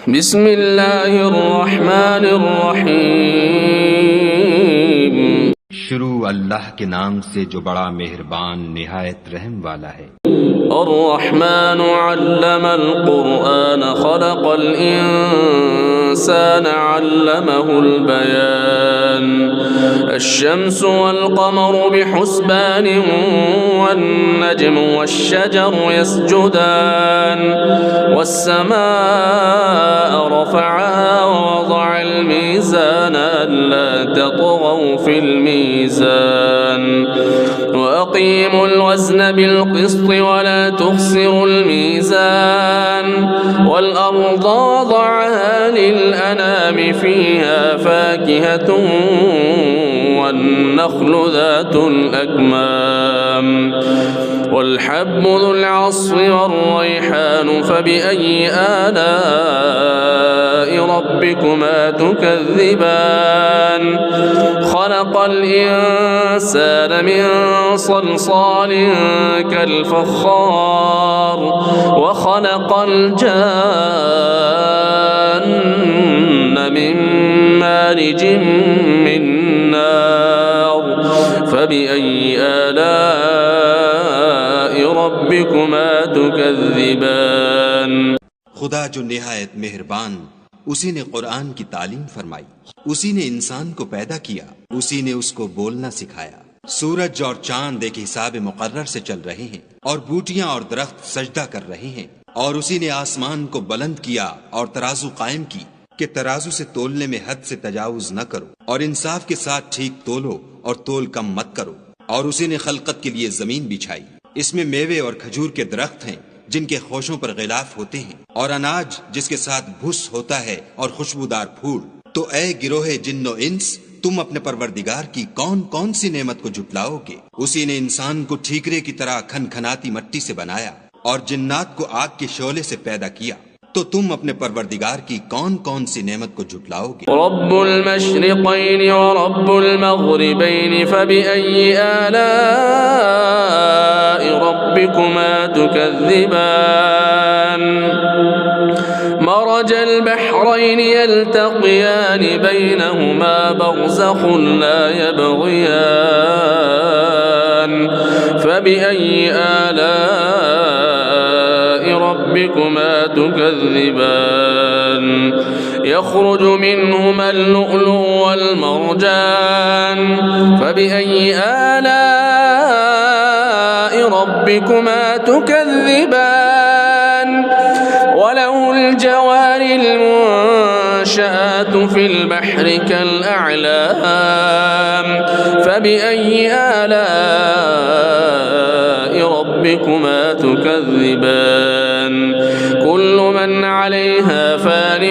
بسم الله الرحمن الرحيم। शुरू अल्लाह के नाम से जो बड़ा मेहरबान निहायत रहम वाला है। الرحمن علم القرآن خلق الإنسان علمه البيان الشمس والقمر بحسبان والنجم والشجر يسجدان والسماء رفعها ووضع الميزان ألا تطغوا في الميزان وأقيموا الوزن بالقسط ولا تخسروا الميزان والأرض وضعها للأنام فيها فاكهة والنخل ذات الأكمام والحب ذو العصف والريحان فبأي آلاء ربكما تكذبان خلق الإنسان من صلصال كالفخار وخلق الجان من مارج من نار فبأي آلاء ربكما تكذبان। खुदा जो निहायत मेहरबान, उसी ने कुरान की तालीम फरमाई, उसी ने इंसान को पैदा किया, उसी ने उसको बोलना सिखाया। सूरज और चांद एक हिसाब मुकर्रर से चल रहे हैं और बूटियां और दरख्त सजदा कर रहे हैं। और उसी ने आसमान को बुलंद किया और तराजू कायम की कि तराजू से तोलने में हद से तजावुज न करो और इंसाफ के साथ ठीक तोलो और तोल कम मत करो। और उसी ने खलकत के लिए जमीन बिछाई, इसमें मेवे और खजूर के दरख्त हैं जिनके खोशों पर गिलाफ होते हैं और अनाज जिसके साथ भुस होता है और खुशबूदार फूल। तो ए गिरोहे जिन्नो इंस, तुम अपने परवरदिगार की कौन कौन सी नेमत को झुटलाओगे। उसी ने इंसान को ठीकरे की तरह खनखनाती मिट्टी से बनाया और जिन्नात को आग के शोले से पैदा किया, तो तुम अपने परवरदिगार की कौन कौन सी नेमत को झुटलाओगे। रब्बुल मशरिक़ैन व रब्बुल मग़रिबैन फबिअय्यि आलाइ रब्बिकुमा तुकज़्ज़िबान मरजल बहरैन यल्तक़ियान बैनहुमा बरज़ख़ुन ला यबग़ियान फबिअय्यि आलाइ रब्बिकुमा तुकज़्ज़िबान यख़रुज मिन्हुमा اللؤلؤ والمرجان فبأي آلاء ربكما تكذبان وله الجوار المنشآت في البحر كالأعلام فبأي آلاء ربكما تكذبان كل من عليها فان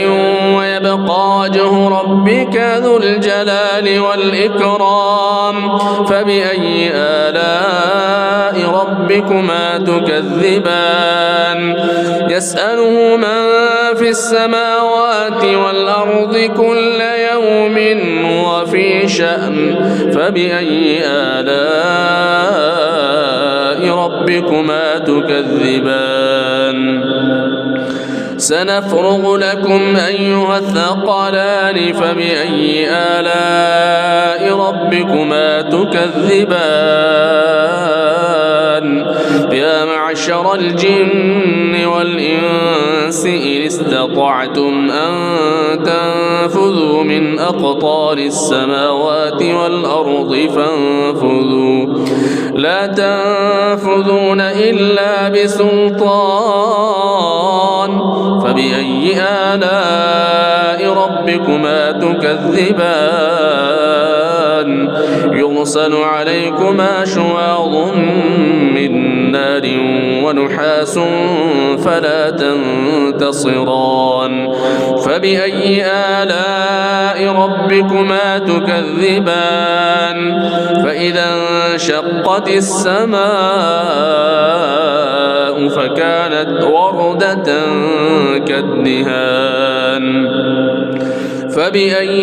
ويبقى وجه ربك ذو الجلال والإكرام فبأي آلاء ربكما تكذبان يسأله من في السماوات والأرض كل يوم وفي شأن فبأي آلاء ربكما تكذبان سنفرغ لكم أيها الثقلان فبأي آلاء ربكما تكذبان يا معشر الجن والإنس إن استطعتم أن تنفذوا من أقطار السماوات والأرض فانفذوا لا تنفذون إلا بسلطان فبأي آلاء ربكما تكذبان يرسل عليكما شواظ من نار ونحاس فلا تنتصران فبأي آلاء ربكما تكذبان فإذا انشقت السماء فكانت وردة كالدهان فبأي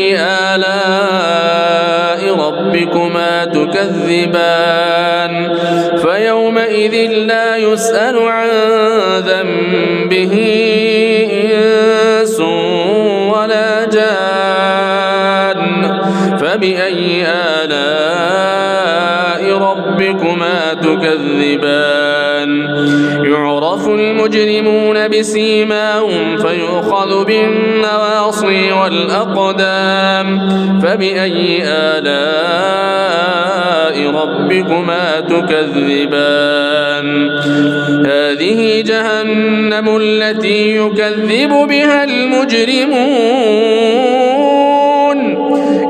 آلاء ربكما تكذبان فيومئذ لا يسأل عن ذنبه إنس فبأي آلاء ربكما تكذبان يعرف المجرمون بسيماهم فيؤخذ بالنواصي والأقدام فبأي آلاء ربكما تكذبان هذه جهنم التي يكذب بها المجرمون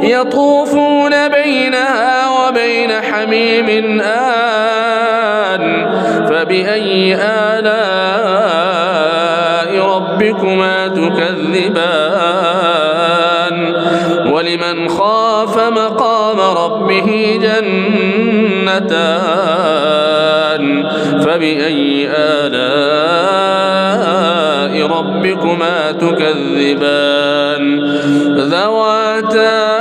يطوفون بينها وبين حميم آن فبأي آلاء ربكما تكذبان ولمن خاف مقام ربه جنتان فبأي آلاء ربكما تكذبان ذواتا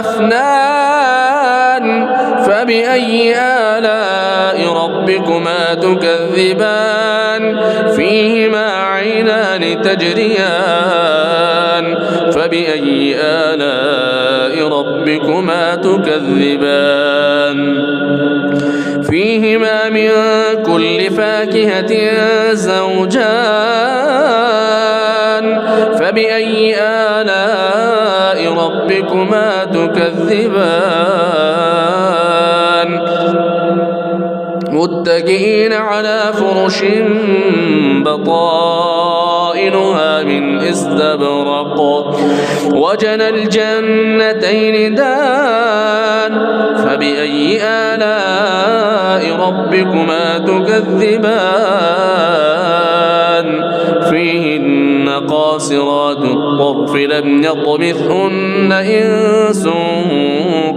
أفنان فبأي آلاء ربكما تكذبان فيهما عينان تجريان فبأي آلاء ربكما تكذبان فيهما من كل فاكهة زوجان فبأي آلاء ربكما تكذبان متكئين على فرش بطائنها من استبرق وجنى الجنتين دان فبأي آلاء ربكما تكذبان فيهن قاصرات الطرف لم يطمثهن إنس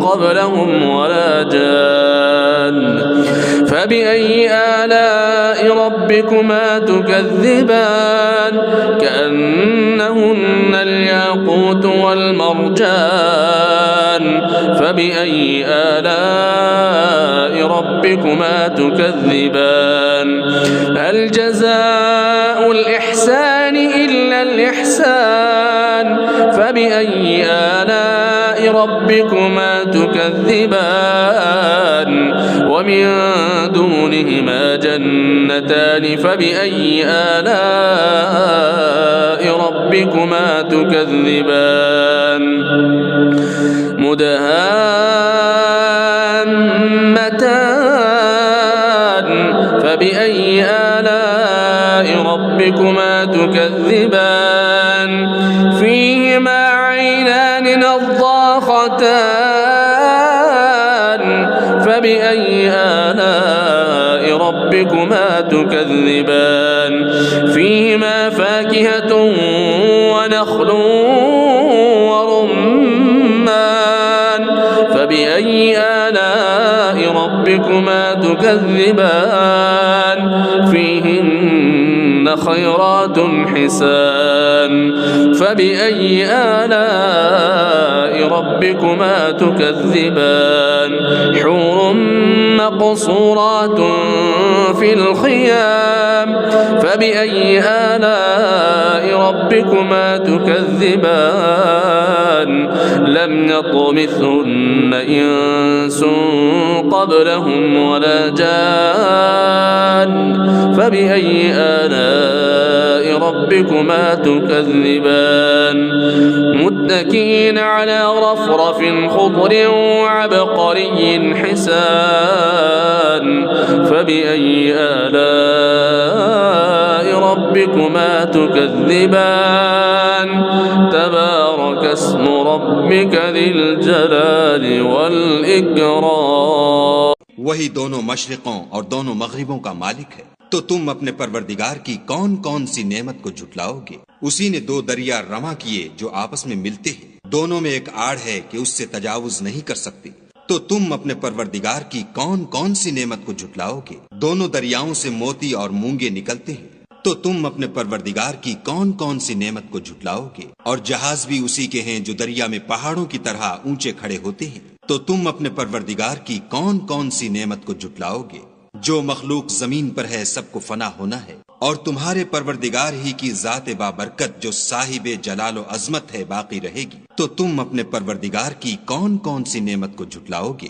قبلهم ولا جان فبأي آلاء ربكما تكذبان كأنهن الياقوت والمرجان فبأي آلاء ربكما تكذبان هل جزاء الإحسان إلا الإحسان فبأي آلاء ربكما تكذبان ومن دونهما جنتان فبأي آلاء ربكما تكذبان مدهامتان فبأي آلاء ربكما تكذبان فيهما عينان نضاختان فبأي آلاء ربكما تكذبان فيهما فاكهة ونخل ورمان فبأي آلاء ربكما تكذبان فيهن خيرات حسان فبأي آلاء ربكما تكذبان حور مقصورات في الخيام فبأي آلاء ربكما تكذبان لم يطمثهن إنس قبلهم ولا جان فبأي آلاء ربكما تكذبان متكئين على رفرف خضر وعبقري حسان فبأي آلاء ربكما تكذبان تبارك اسم ربك ذي الجلال والإكرام वही दोनों मशरिकों और दोनों मगरिबों का मालिक है। तो तुम अपने परवरदिगार की कौन कौन सी नेमत को झुटलाओगे? उसी ने दो दरिया रमा किए जो आपस में मिलते हैं, दोनों में एक आड़ है कि उससे तजावुज नहीं कर सकती। तो तुम अपने परवरदिगार की कौन कौन सी नेमत को झुटलाओगे? दोनों दरियाओं से मोती और मूंगे निकलते हैं। तो तुम अपने परवरदिगार की कौन कौन सी नेमत को झुटलाओगे? और जहाज भी उसी के हैं जो दरिया में पहाड़ों की तरह ऊंचे खड़े होते हैं। तो तुम अपने परवरदिगार की कौन कौन सी नेमत को झुटलाओगे? جو مخلوق زمین پر ہے سب کو فنا ہونا ہے، اور تمہارے پروردگار ہی کی ذات بابرکت جو صاحب جلال و عظمت ہے باقی رہے گی، تو تم اپنے پروردگار کی کون کون سی نعمت کو جھٹلاؤ گے؟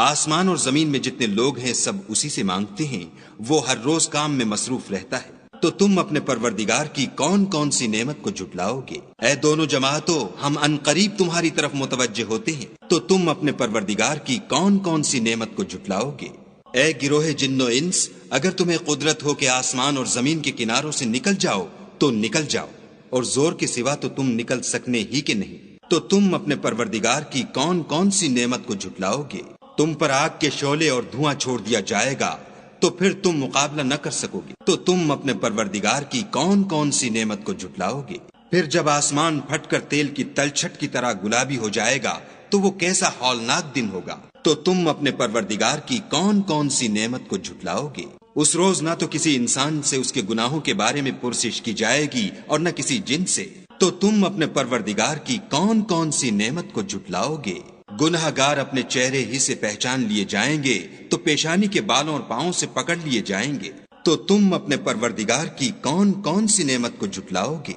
آسمان اور زمین میں جتنے لوگ ہیں سب اسی سے مانگتے ہیں، وہ ہر روز کام میں مصروف رہتا ہے، تو تم اپنے پروردگار کی کون کون سی نعمت کو جھٹلاؤ گے؟ اے دونوں جماعتوں، ہم عنقریب تمہاری طرف متوجہ ہوتے ہیں، تو تم اپنے پروردگار کی کون کون سی نعمت کو جھٹلاؤ گے؟ اے گروہ جن و انس، اگر تمہیں قدرت ہو کہ آسمان اور زمین کے کناروں سے نکل جاؤ تو نکل جاؤ، اور زور کے سوا تو تم نکل سکنے ہی کے نہیں، تو تم اپنے پروردگار کی کون کون سی نعمت کو جھٹلاؤ گے؟ تم پر آگ کے شعلے اور دھواں چھوڑ دیا جائے گا تو پھر تم مقابلہ نہ کر سکو گے، تو تم اپنے پروردگار کی کون کون سی نعمت کو جھٹلاؤ گے؟ پھر جب آسمان پھٹ کر تیل کی تلچھٹ کی طرح گلابی ہو جائے گا تو وہ کیسا ہولناک دن ہوگا، تو تم اپنے پروردگار کی کون کون سی نعمت کو جھٹلاؤ گے؟ اس روز نہ تو کسی انسان سے اس کے گناہوں کے بارے میں پرسش کی جائے گی اور نہ کسی جن سے، تو تم اپنے پروردگار کی کون کون سی نعمت کو جھٹلاؤ گے؟ گناہ گار اپنے چہرے ہی سے پہچان لیے جائیں گے تو پیشانی کے بالوں اور پاؤں سے پکڑ لیے جائیں گے، تو تم اپنے پروردگار کی کون کون سی نعمت کو جھٹلاؤ گے؟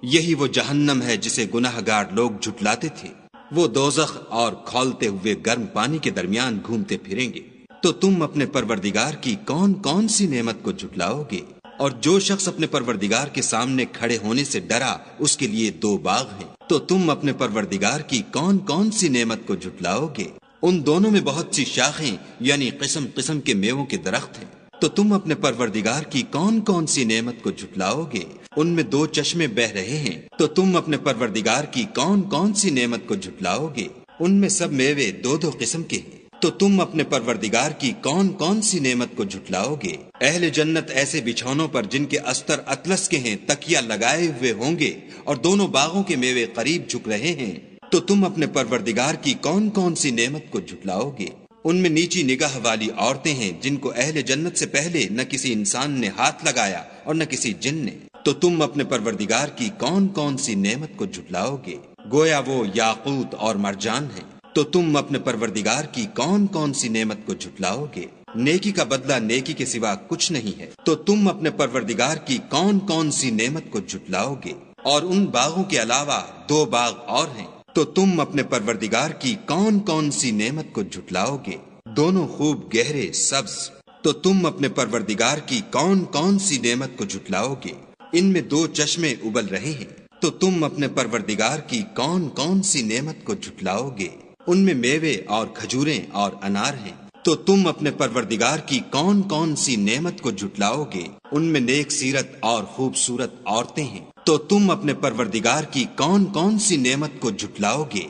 یہی وہ جہنم ہے جسے گناہ گار لوگ جھٹلاتے تھے، وہ دوزخ اور کھولتے ہوئے گرم پانی کے درمیان گھومتے پھریں گے، تو تم اپنے پروردگار کی کون کون سی نعمت کو جھٹلاؤ گے؟ اور جو شخص اپنے پروردگار کے سامنے کھڑے ہونے سے ڈرا اس کے لیے 2 باغ ہیں، تو تم اپنے پروردگار کی کون کون سی نعمت کو جھٹلاؤ گے؟ ان دونوں میں بہت سی شاخیں یعنی قسم قسم کے میووں کے درخت ہیں، تو تم اپنے پروردگار کی کون کون سی نعمت کو جھٹلاؤ گے؟ ان میں 2 چشمے بہ رہے ہیں، تو تم اپنے پروردگار کی کون کون سی نعمت کو جھٹلاؤ گے؟ ان میں سب میوے 2 قسم کے ہیں، تو تم اپنے پروردگار کی کون کون سی نعمت کو جھٹلاؤ گے؟ اہل جنت ایسے بچھونوں پر جن کے استر اطلس کے ہیں تکیہ لگائے ہوئے ہوں گے، اور دونوں باغوں کے میوے قریب جھک رہے ہیں، تو تم اپنے پروردگار کی کون کون سی نعمت کو جھٹلاؤ گے؟ ان میں نیچی نگاہ والی عورتیں ہیں جن کو اہل جنت سے پہلے نہ کسی انسان نے ہاتھ لگایا اور نہ کسی جن نے، تو تم اپنے پروردگار کی کون کون سی نعمت کو جھٹلاؤ گے؟ گویا وہ یاقوت اور مرجان ہیں، تو تم اپنے پروردگار کی کون کون سی نعمت کو جھٹلاؤ گے؟ نیکی کا بدلہ نیکی کے سوا کچھ نہیں ہے، تو تم اپنے پروردگار کی کون کون سی نعمت کو جھٹلاؤ گے؟ اور ان باغوں کے علاوہ 2 باغ اور ہیں، تو تم اپنے پروردگار کی کون کون سی نعمت کو جھٹلاؤ گے؟ دونوں خوب گہرے سبز، تو تم اپنے پروردگار کی کون کون سی نعمت کو جھٹلاؤ گے؟ ان میں 2 چشمے ابل رہے ہیں، تو تم اپنے پروردگار کی کون کون سی نعمت کو جھٹلاؤ گے؟ ان میں میوے اور کھجوریں اور انار ہیں، تو تم اپنے پروردگار کی کون کون سی نعمت کو جھٹلاؤ گے؟ ان میں نیک سیرت اور خوبصورت عورتیں ہیں، تو تم اپنے پروردگار کی کون کون سی نعمت کو جھٹلاؤ گے؟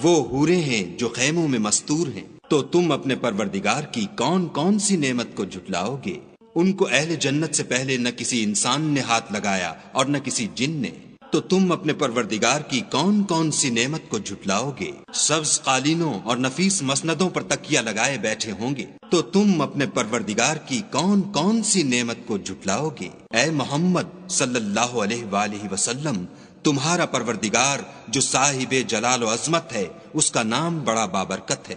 وہ حوریں ہیں جو خیموں میں مستور ہیں، تو تم اپنے پروردگار کی کون کون سی نعمت کو جھٹلاؤ گے؟ ان کو اہل جنت سے پہلے نہ کسی انسان نے ہاتھ لگایا اور نہ کسی جن نے، تو تم اپنے پروردگار کی کون کون سی نعمت کو جھٹلاؤ گے؟ سبز قالینوں اور نفیس مسندوں پر تکیہ لگائے بیٹھے ہوں گے، تو تم اپنے پروردگار کی کون کون سی نعمت کو جھٹلاؤ گے؟ اے محمد صلی اللہ علیہ وآلہ وسلم، تمہارا پروردگار جو صاحب جلال و عظمت ہے اس کا نام بڑا بابرکت ہے،